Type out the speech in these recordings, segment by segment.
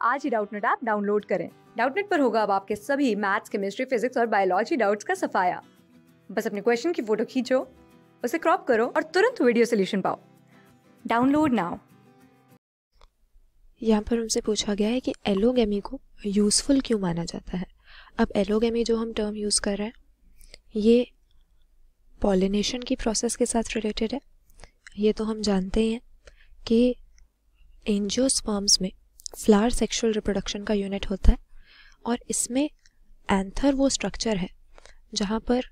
आज ही Doubtnut app download करें। Doubtnut पर होगा अब आपके सभी मैथ्स, केमिस्ट्री, फिजिक्स और बायोलॉजी डाउट्स का सफाया। बस अपने क्वेश्चन की फोटो खींचो, उसे क्रॉप करो और तुरंत वीडियो सोल्यूशन पाओ। Download now. यहाँ पर हमसे पूछा गया है कि एलोगेमी को यूज़फुल क्यों माना जाता है। अब एलोगेमी जो हम टर्म यूज़ कर रहे हैं ये पॉलिनेशन की प्रोसेस के साथ रिलेटेड है। ये तो हम जानते ही हैं कि एंजियोस्पर्म्स में फ्लावर सेक्सुअल रिप्रोडक्शन का यूनिट होता है और इसमें एंथर वो स्ट्रक्चर है जहाँ पर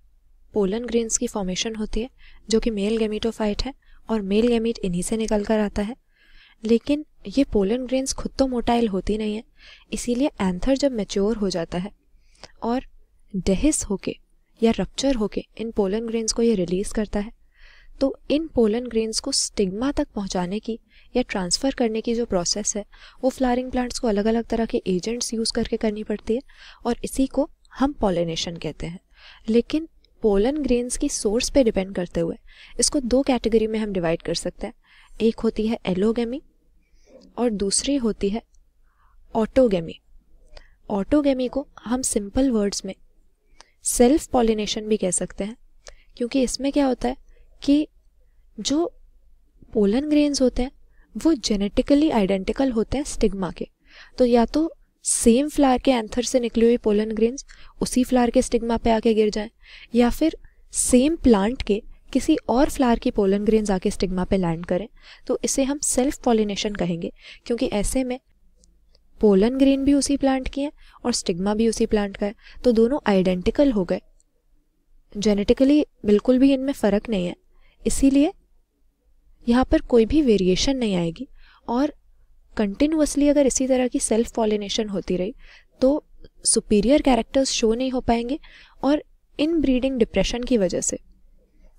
पोलन ग्रेन्स की फॉर्मेशन होती है जो कि मेल गैमीटोफाइट है और मेल गैमीट इन्हीं से निकल कर आता है। लेकिन ये पोलन ग्रेन्स खुद तो मोटाइल होती नहीं है, इसीलिए एंथर जब मैच्योर हो जाता है और डेहिस होके या रप्चर होके इन पोलन ग्रेन्स को ये रिलीज़ करता है, तो इन पोलन ग्रेन्स को स्टिग्मा तक पहुंचाने की या ट्रांसफ़र करने की जो प्रोसेस है वो फ्लावरिंग प्लांट्स को अलग अलग तरह के एजेंट्स यूज़ करके करनी पड़ती है और इसी को हम पॉलिनेशन कहते हैं। लेकिन पोलन ग्रेन्स की सोर्स पे डिपेंड करते हुए इसको दो कैटेगरी में हम डिवाइड कर सकते हैं। एक होती है एलोगेमी और दूसरी होती है ऑटोगेमी। ऑटोगेमी को हम सिंपल वर्ड्स में सेल्फ पॉलिनेशन भी कह सकते हैं, क्योंकि इसमें क्या होता है कि जो पोलन ग्रेन्स होते हैं वो जेनेटिकली आइडेंटिकल होते हैं स्टिग्मा के। तो या तो सेम फ्लावर के एंथर से निकली हुई पोलन ग्रेन्स उसी फ्लावर के स्टिग्मा पे आके गिर जाएं, या फिर सेम प्लांट के किसी और फ्लावर की पोलन ग्रेन्स आके स्टिग्मा पे लैंड करें, तो इसे हम सेल्फ पॉलिनेशन कहेंगे, क्योंकि ऐसे में पोलन ग्रेन भी उसी प्लांट की है और स्टिग्मा भी उसी प्लांट का है, तो दोनों आइडेंटिकल हो गए। जेनेटिकली बिल्कुल भी इनमें फ़र्क नहीं है, इसीलिए यहाँ पर कोई भी वेरिएशन नहीं आएगी और कंटिन्यूअसली अगर इसी तरह की सेल्फ पॉलिनेशन होती रही तो सुपीरियर कैरेक्टर्स शो नहीं हो पाएंगे और इन ब्रीडिंग डिप्रेशन की वजह से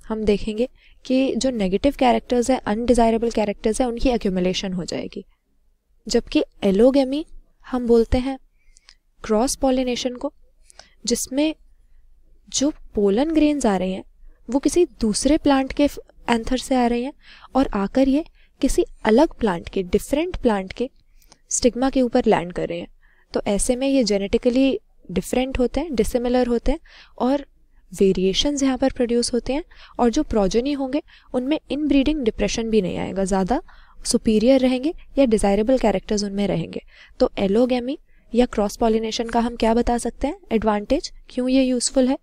हम देखेंगे कि जो नेगेटिव कैरेक्टर्स है, अनडिज़ायरेबल कैरेक्टर्स है, उनकी एक्यूमुलेशन हो जाएगी। जबकि एलोगेमी हम बोलते हैं क्रॉस पॉलिनेशन को, जिसमें जो पोलन ग्रेन्स आ रही हैं वो किसी दूसरे प्लांट के एंथर से आ रही हैं और आकर ये किसी अलग प्लांट के, डिफरेंट प्लांट के स्टिग्मा के ऊपर लैंड कर रहे हैं। तो ऐसे में ये जेनेटिकली डिफरेंट होते हैं, डिसिमिलर होते हैं और वेरिएशंस यहाँ पर प्रोड्यूस होते हैं और जो प्रोजेनी होंगे उनमें इन ब्रीडिंग डिप्रेशन भी नहीं आएगा, ज़्यादा सुपीरियर रहेंगे या डिज़ायरेबल कैरेक्टर्स उनमें रहेंगे। तो एलोगेमी या क्रॉस पॉलिनेशन का हम क्या बता सकते हैं एडवांटेज, क्यों ये यूज़फुल है।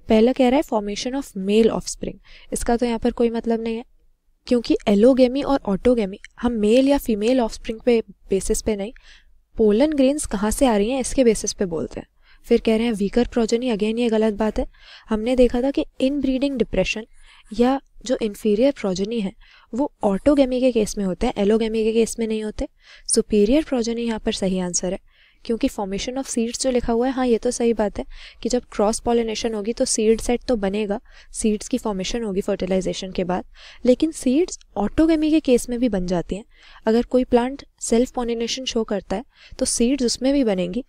पहला कह रहा है फॉर्मेशन ऑफ मेल ऑफस्प्रिंग, इसका तो यहाँ पर कोई मतलब नहीं है, क्योंकि एलोगेमी और ऑटोगेमी हम मेल या फीमेल ऑफस्प्रिंग पे बेसिस पे नहीं, पोलन ग्रेन्स कहाँ से आ रही हैं इसके बेसिस पे बोलते हैं। फिर कह रहे हैं वीकर प्रोजेनी, अगेन ये गलत बात है। हमने देखा था कि इन ब्रीडिंग डिप्रेशन या जो इन्फीरियर प्रोजेनी है वो ऑटोगेमी के केस में होते हैं, एलोगेमी के केस में नहीं होते। सुपीरियर प्रोजेनी यहाँ पर सही आंसर है, क्योंकि फॉर्मेशन ऑफ सीड्स जो लिखा हुआ है, हाँ ये तो सही बात है कि जब क्रॉस पॉलिनेशन होगी तो सीड सेट तो बनेगा, सीड्स की फॉर्मेशन होगी फर्टिलाइजेशन के बाद, लेकिन सीड्स ऑटोगेमी के केस में भी बन जाती हैं। अगर कोई प्लांट सेल्फ पॉलिनेशन शो करता है तो सीड्स उसमें भी बनेंगी,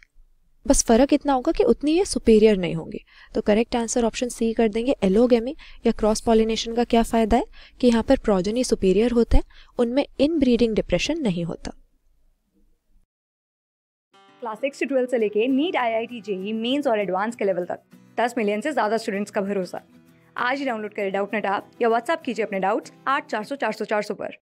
बस फ़र्क इतना होगा कि उतनी ये सुपीरियर नहीं होंगी। तो करेक्ट आंसर ऑप्शन सी कर देंगे। एलोगेमी या क्रॉस पॉलिनेशन का क्या फ़ायदा है कि यहाँ पर प्रोजेनी सुपीरियर होते हैं, उनमें इन ब्रीडिंग डिप्रेशन नहीं होता। क्लास 6 से 12 से लेके नीट, IIT, JEE मेंस और एडवांस के लेवल तक 10 मिलियन से ज़्यादा स्टूडेंट्स का भरोसा। आज ही डाउनलोड करें डाउटनेट ऐप या व्हाट्सएप कीजिए अपने डाउट्स 8400 400 400 पर।